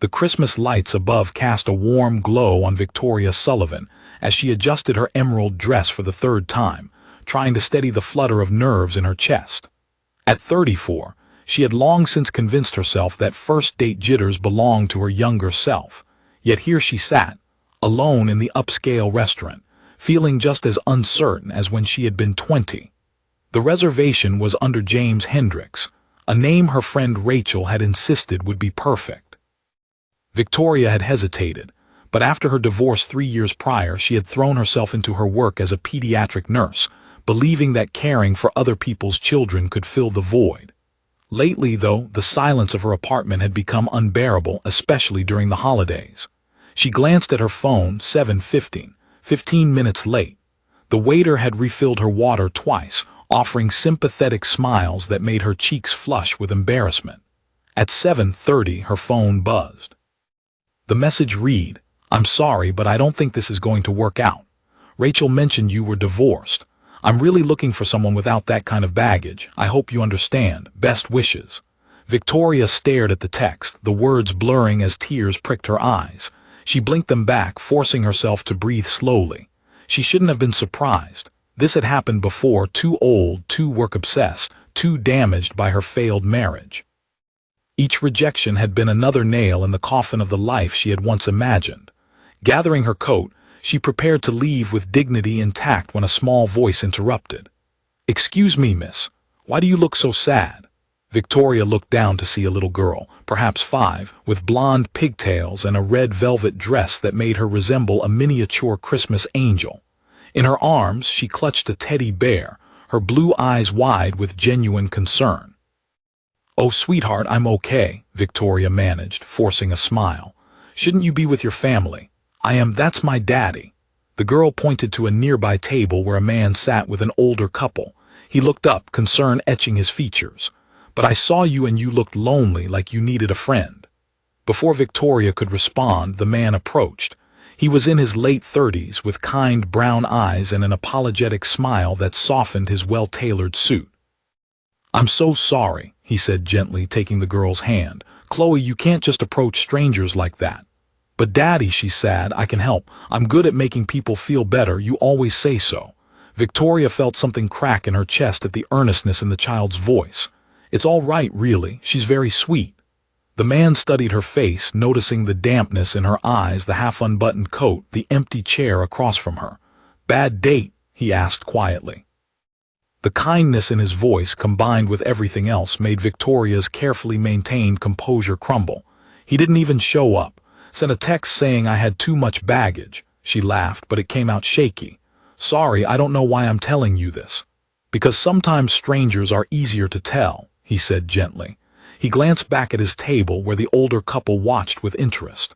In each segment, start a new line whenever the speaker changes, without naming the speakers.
The Christmas lights above cast a warm glow on Victoria Sullivan as she adjusted her emerald dress for the third time, trying to steady the flutter of nerves in her chest. At 34, she had long since convinced herself that first-date jitters belonged to her younger self, yet here she sat, alone in the upscale restaurant, feeling just as uncertain as when she had been 20. The reservation was under James Hendricks, a name her friend Rachel had insisted would be perfect. Victoria had hesitated, but after her divorce 3 years prior, she had thrown herself into her work as a pediatric nurse, believing that caring for other people's children could fill the void. Lately, though, the silence of her apartment had become unbearable, especially during the holidays. She glanced at her phone, 7:15, 15 minutes late. The waiter had refilled her water twice, offering sympathetic smiles that made her cheeks flush with embarrassment. At 7:30, her phone buzzed. The message read, "I'm sorry, but I don't think this is going to work out. Rachel mentioned you were divorced. I'm really looking for someone without that kind of baggage. I hope you understand. Best wishes." Victoria stared at the text, the words blurring as tears pricked her eyes. She blinked them back, forcing herself to breathe slowly. She shouldn't have been surprised. This had happened before, too old, too work-obsessed, too damaged by her failed marriage. Each rejection had been another nail in the coffin of the life she had once imagined. Gathering her coat, she prepared to leave with dignity intact when a small voice interrupted. "Excuse me, miss. Why do you look so sad?" Victoria looked down to see a little girl, perhaps 5, with blonde pigtails and a red velvet dress that made her resemble a miniature Christmas angel. In her arms, she clutched a teddy bear, her blue eyes wide with genuine concern. "Oh, sweetheart, I'm okay," Victoria managed, forcing a smile. "Shouldn't you be with your family? That's my daddy." The girl pointed to a nearby table where a man sat with an older couple. He looked up, concern etching his features. "But I saw you and you looked lonely, like you needed a friend." Before Victoria could respond, the man approached. He was in his late 30s, with kind brown eyes and an apologetic smile that softened his well-tailored suit. "I'm so sorry," he said gently, taking the girl's hand. "Chloe, you can't just approach strangers like that." "But Daddy," she said, "I can help. I'm good at making people feel better. You always say so." Victoria felt something crack in her chest at the earnestness in the child's voice. "It's all right, really. She's very sweet." The man studied her face, noticing the dampness in her eyes, the half-unbuttoned coat, the empty chair across from her. "Bad date?" he asked quietly. The kindness in his voice, combined with everything else, made Victoria's carefully maintained composure crumble. "He didn't even show up. Sent a text saying I had too much baggage." She laughed, but it came out shaky. "Sorry, I don't know why I'm telling you this." "Because sometimes strangers are easier to tell," he said gently. He glanced back at his table where the older couple watched with interest.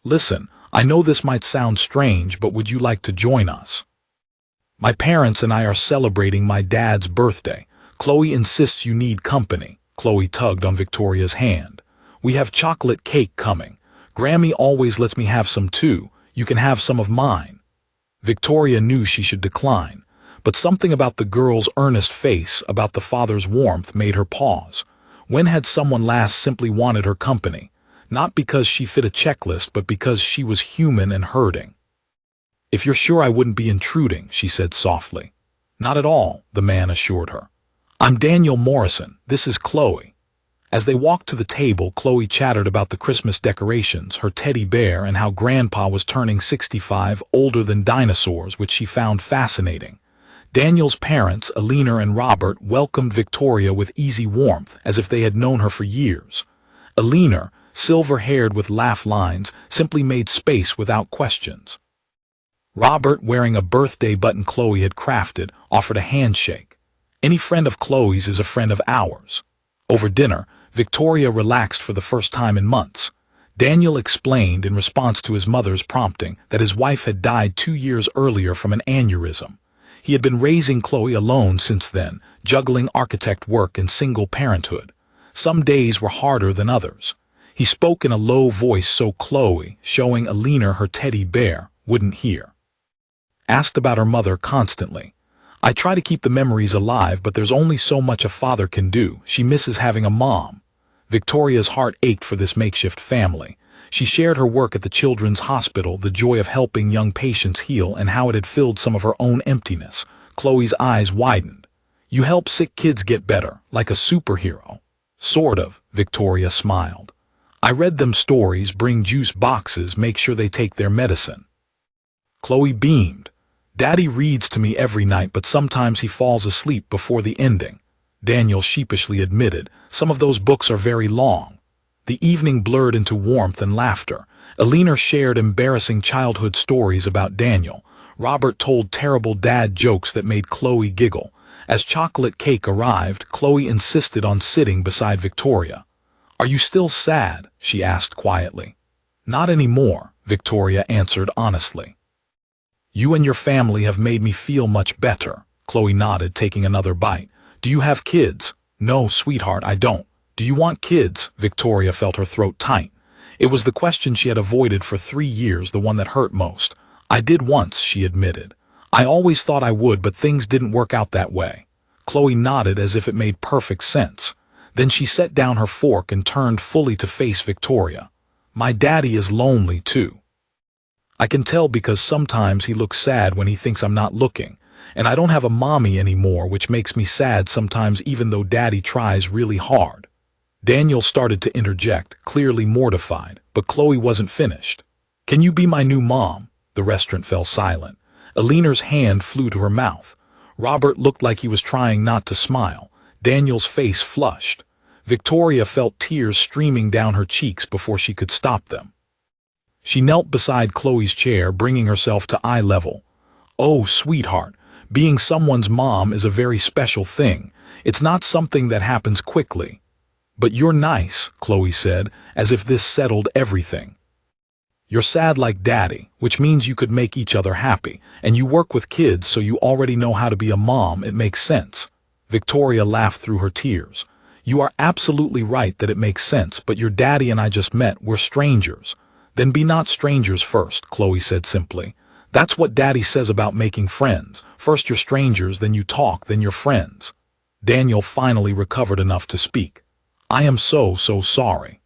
"Listen, I know this might sound strange, but would you like to join us? My parents and I are celebrating my dad's birthday. Chloe insists you need company." Chloe tugged on Victoria's hand. "We have chocolate cake coming. Grammy always lets me have some too. You can have some of mine." Victoria knew she should decline, but something about the girl's earnest face, about the father's warmth, made her pause. When had someone last simply wanted her company? Not because she fit a checklist, but because she was human and hurting. "If you're sure I wouldn't be intruding," she said softly. "Not at all," the man assured her. "I'm Daniel Morrison. This is Chloe." As they walked to the table, Chloe chattered about the Christmas decorations, her teddy bear, and how Grandpa was turning 65, older than dinosaurs, which she found fascinating. Daniel's parents, Alina and Robert, welcomed Victoria with easy warmth, as if they had known her for years. Alina, silver-haired with laugh lines, simply made space without questions. Robert, wearing a birthday button Chloe had crafted, offered a handshake. "Any friend of Chloe's is a friend of ours." Over dinner, Victoria relaxed for the first time in months. Daniel explained, in response to his mother's prompting, that his wife had died 2 years earlier from an aneurysm. He had been raising Chloe alone since then, juggling architect work and single parenthood. Some days were harder than others. He spoke in a low voice so Chloe, showing Alina her teddy bear, wouldn't hear. Asked about her mother constantly. "I try to keep the memories alive, but there's only so much a father can do. She misses having a mom." Victoria's heart ached for this makeshift family. She shared her work at the children's hospital, the joy of helping young patients heal, and how it had filled some of her own emptiness. Chloe's eyes widened. You help sick kids get better, like a superhero. Sort of, Victoria smiled. I read them stories, bring juice boxes, make sure they take their medicine. Chloe beamed. Daddy reads to me every night, but sometimes he falls asleep before the ending. Daniel sheepishly admitted, some of those books are very long. The evening blurred into warmth and laughter. Alina shared embarrassing childhood stories about Daniel. Robert told terrible dad jokes that made Chloe giggle. As chocolate cake arrived, Chloe insisted on sitting beside Victoria. Are you still sad? She asked quietly. Not anymore, Victoria answered honestly. You and your family have made me feel much better. Chloe nodded, taking another bite. Do you have kids? No, sweetheart, I don't. Do you want kids? Victoria felt her throat tight. It was the question she had avoided for 3 years, the one that hurt most. I did once, she admitted. I always thought I would, but things didn't work out that way. Chloe nodded as if it made perfect sense. Then she set down her fork and turned fully to face Victoria. My daddy is lonely too. I can tell because sometimes he looks sad when he thinks I'm not looking. And I don't have a mommy anymore, which makes me sad sometimes even though daddy tries really hard. Daniel started to interject, clearly mortified, but Chloe wasn't finished. Can you be my new mom? The restaurant fell silent. Alina's hand flew to her mouth. Robert looked like he was trying not to smile. Daniel's face flushed. Victoria felt tears streaming down her cheeks before she could stop them. She knelt beside Chloe's chair, bringing herself to eye level. Oh, sweetheart, being someone's mom is a very special thing. It's not something that happens quickly. But you're nice, Chloe said, as if this settled everything. You're sad like daddy, which means you could make each other happy, and you work with kids so you already know how to be a mom. It makes sense. Victoria laughed through her tears. You are absolutely right that it makes sense, but your daddy and I just met. We're strangers. Then be not strangers first, Chloe said simply. That's what daddy says about making friends. First you're strangers, then you talk, then you're friends. Daniel finally recovered enough to speak. I am so sorry.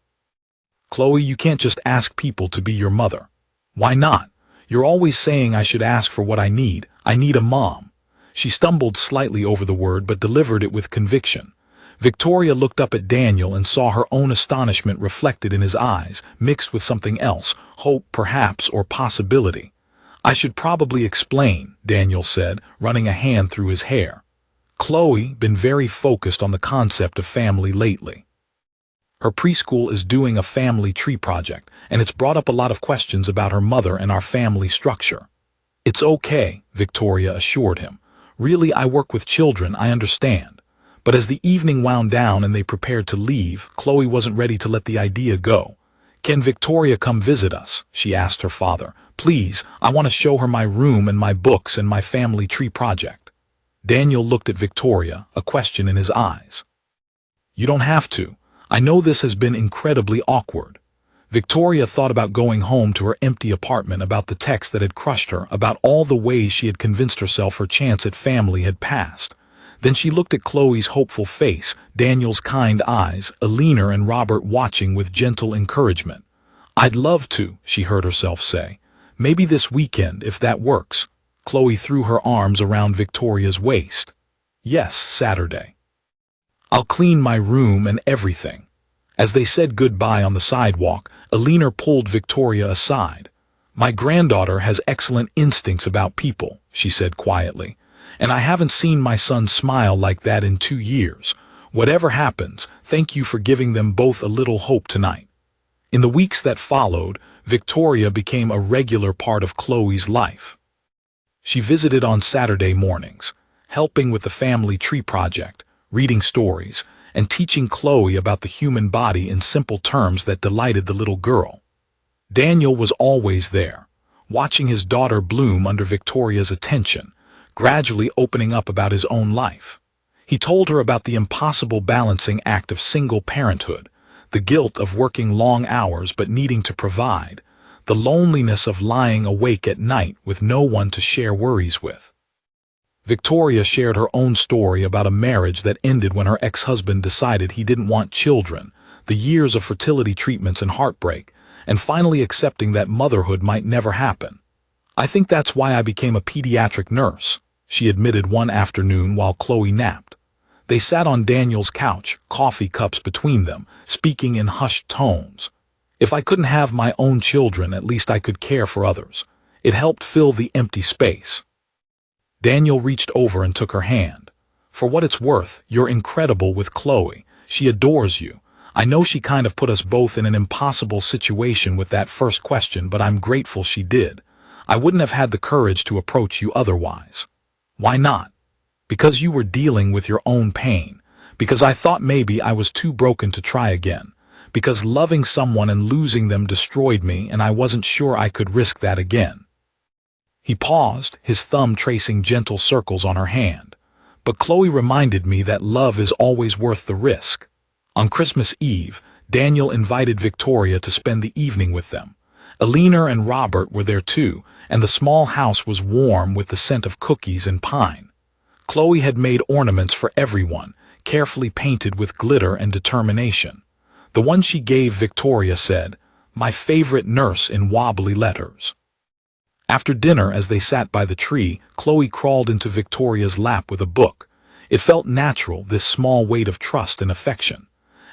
Chloe, you can't just ask people to be your mother. Why not? You're always saying I should ask for what I need. I need a mom. She stumbled slightly over the word but delivered it with conviction. Victoria looked up at Daniel and saw her own astonishment reflected in his eyes, mixed with something else, hope perhaps, or possibility. I should probably explain, Daniel said, running a hand through his hair. Chloe been very focused on the concept of family lately. Her preschool is doing a family tree project, and it's brought up a lot of questions about her mother and our family structure. It's okay, Victoria assured him. Really, I work with children, I understand. But as the evening wound down and they prepared to leave, Chloe wasn't ready to let the idea go. Can Victoria come visit us? She asked her father. Please, I want to show her my room and my books and my family tree project. Daniel looked at Victoria, a question in his eyes. You don't have to. I know this has been incredibly awkward. Victoria thought about going home to her empty apartment, about the text that had crushed her, about all the ways she had convinced herself her chance at family had passed. Then she looked at Chloe's hopeful face, Daniel's kind eyes, Alina and Robert watching with gentle encouragement. I'd love to, she heard herself say. Maybe this weekend, if that works. Chloe threw her arms around Victoria's waist. Yes, Saturday. I'll clean my room and everything. As they said goodbye on the sidewalk, Alina pulled Victoria aside. My granddaughter has excellent instincts about people, she said quietly. And I haven't seen my son smile like that in 2 years. Whatever happens, thank you for giving them both a little hope tonight. In the weeks that followed, Victoria became a regular part of Chloe's life. She visited on Saturday mornings, helping with the family tree project, reading stories, and teaching Chloe about the human body in simple terms that delighted the little girl. Daniel was always there, watching his daughter bloom under Victoria's attention, gradually opening up about his own life. He told her about the impossible balancing act of single parenthood, the guilt of working long hours but needing to provide, the loneliness of lying awake at night with no one to share worries with. Victoria shared her own story about a marriage that ended when her ex-husband decided he didn't want children, the years of fertility treatments and heartbreak, and finally accepting that motherhood might never happen. "I think that's why I became a pediatric nurse," she admitted one afternoon while Chloe napped. They sat on Daniel's couch, coffee cups between them, speaking in hushed tones. "If I couldn't have my own children, at least I could care for others." It helped fill the empty space. Daniel reached over and took her hand. "For what it's worth, you're incredible with Chloe. She adores you. I know she kind of put us both in an impossible situation with that first question, but I'm grateful she did. I wouldn't have had the courage to approach you otherwise." "Why not?" "Because you were dealing with your own pain. Because I thought maybe I was too broken to try again. Because loving someone and losing them destroyed me, and I wasn't sure I could risk that again." He paused, his thumb tracing gentle circles on her hand. "But Chloe reminded me that love is always worth the risk." On Christmas Eve, Daniel invited Victoria to spend the evening with them. Elena and Robert were there too, and the small house was warm with the scent of cookies and pine. Chloe had made ornaments for everyone, carefully painted with glitter and determination. The one she gave Victoria said, "My favorite nurse," in wobbly letters. After dinner, as they sat by the tree, Chloe crawled into Victoria's lap with a book. It felt natural, this small weight of trust and affection.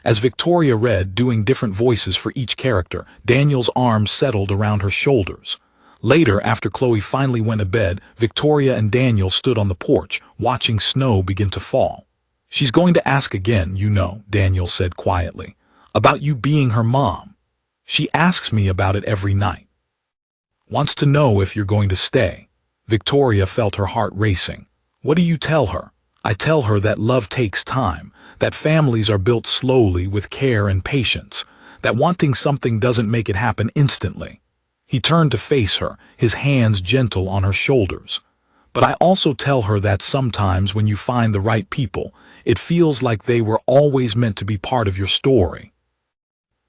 As Victoria read, doing different voices for each character, Daniel's arms settled around her shoulders. Later, after Chloe finally went to bed, Victoria and Daniel stood on the porch, watching snow begin to fall. "She's going to ask again, you know," Daniel said quietly, "about you being her mom. She asks me about it every night. Wants to know if you're going to stay." Victoria felt her heart racing. "What do you tell her?" "I tell her that love takes time, that families are built slowly with care and patience, that wanting something doesn't make it happen instantly." He turned to face her, his hands gentle on her shoulders. "But I also tell her that sometimes when you find the right people, it feels like they were always meant to be part of your story."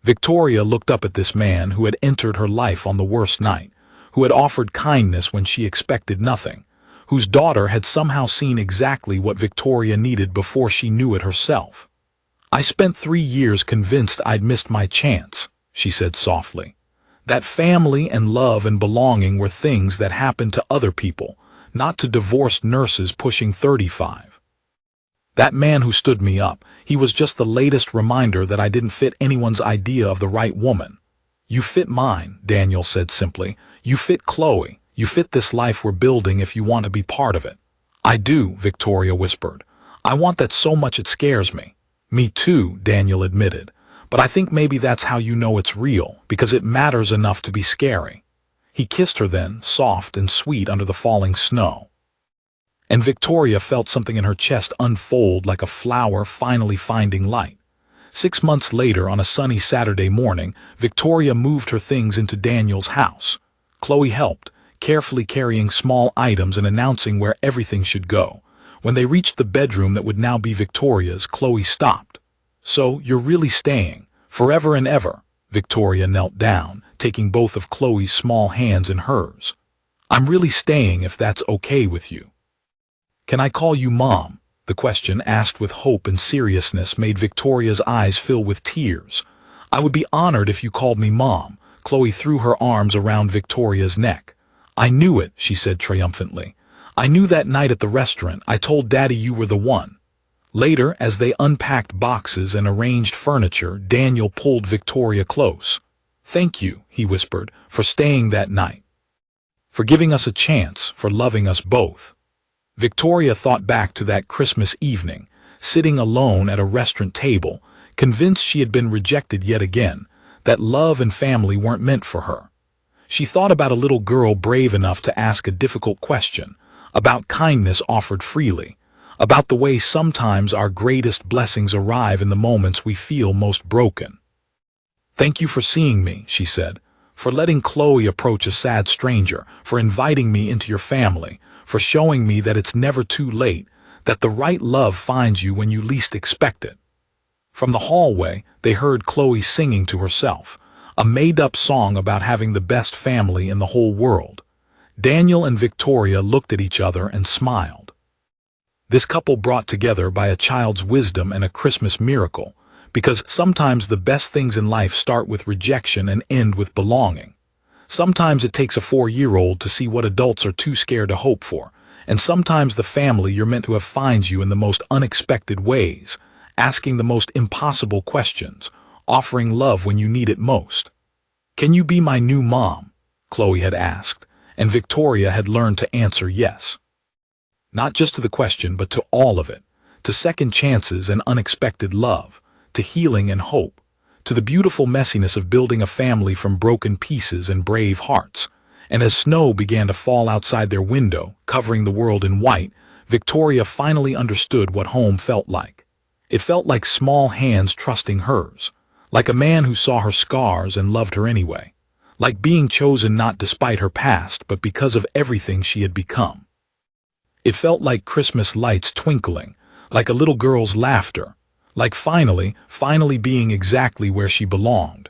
Victoria looked up at this man who had entered her life on the worst night, who had offered kindness when she expected nothing, whose daughter had somehow seen exactly what Victoria needed before she knew it herself. "I spent 3 years convinced I'd missed my chance," she said softly. "That family and love and belonging were things that happened to other people, not to divorced nurses pushing 35. That man who stood me up, he was just the latest reminder that I didn't fit anyone's idea of the right woman." "You fit mine," Daniel said simply. "You fit Chloe. You fit this life we're building if you want to be part of it." "I do," Victoria whispered. "I want that so much it scares me." "Me too," Daniel admitted. "But I think maybe that's how you know it's real, because it matters enough to be scary." He kissed her then, soft and sweet under the falling snow. And Victoria felt something in her chest unfold like a flower finally finding light. 6 months later, on a sunny Saturday morning, Victoria moved her things into Daniel's house. Chloe helped, carefully carrying small items and announcing where everything should go. When they reached the bedroom that would now be Victoria's, Chloe stopped. "So, you're really staying, forever and ever?" Victoria knelt down, taking both of Chloe's small hands in hers. "I'm really staying if that's okay with you." "Can I call you Mom?" The question, asked with hope and seriousness, made Victoria's eyes fill with tears. "I would be honored if you called me Mom." Chloe threw her arms around Victoria's neck. "I knew it," she said triumphantly. "I knew that night at the restaurant. I told Daddy you were the one." Later, as they unpacked boxes and arranged furniture, Daniel pulled Victoria close. "Thank you," he whispered, "for staying that night. For giving us a chance, for loving us both." Victoria thought back to that Christmas evening, sitting alone at a restaurant table, convinced she had been rejected yet again, that love and family weren't meant for her. She thought about a little girl brave enough to ask a difficult question, about kindness offered freely, about the way sometimes our greatest blessings arrive in the moments we feel most broken. "Thank you for seeing me," she said, "for letting Chloe approach a sad stranger, for inviting me into your family, for showing me that it's never too late, that the right love finds you when you least expect it." From the hallway, they heard Chloe singing to herself, a made-up song about having the best family in the whole world. Daniel and Victoria looked at each other and smiled. This couple brought together by a child's wisdom and a Christmas miracle, Because sometimes the best things in life start with rejection and end with belonging. Sometimes it takes a 4-year-old to see what adults are too scared to hope for, and sometimes the family you're meant to have finds you in the most unexpected ways, asking the most impossible questions, offering love when you need it most. "Can you be my new mom?" Chloe had asked, and Victoria had learned to answer yes. Not just to the question, but to all of it, to second chances and unexpected love, to healing and hope, to the beautiful messiness of building a family from broken pieces and brave hearts. And as snow began to fall outside their window, covering the world in white, Victoria finally understood what home felt like. It felt like small hands trusting hers, like a man who saw her scars and loved her anyway, like being chosen not despite her past but because of everything she had become. It felt like Christmas lights twinkling, like a little girl's laughter, like finally being exactly where she belonged,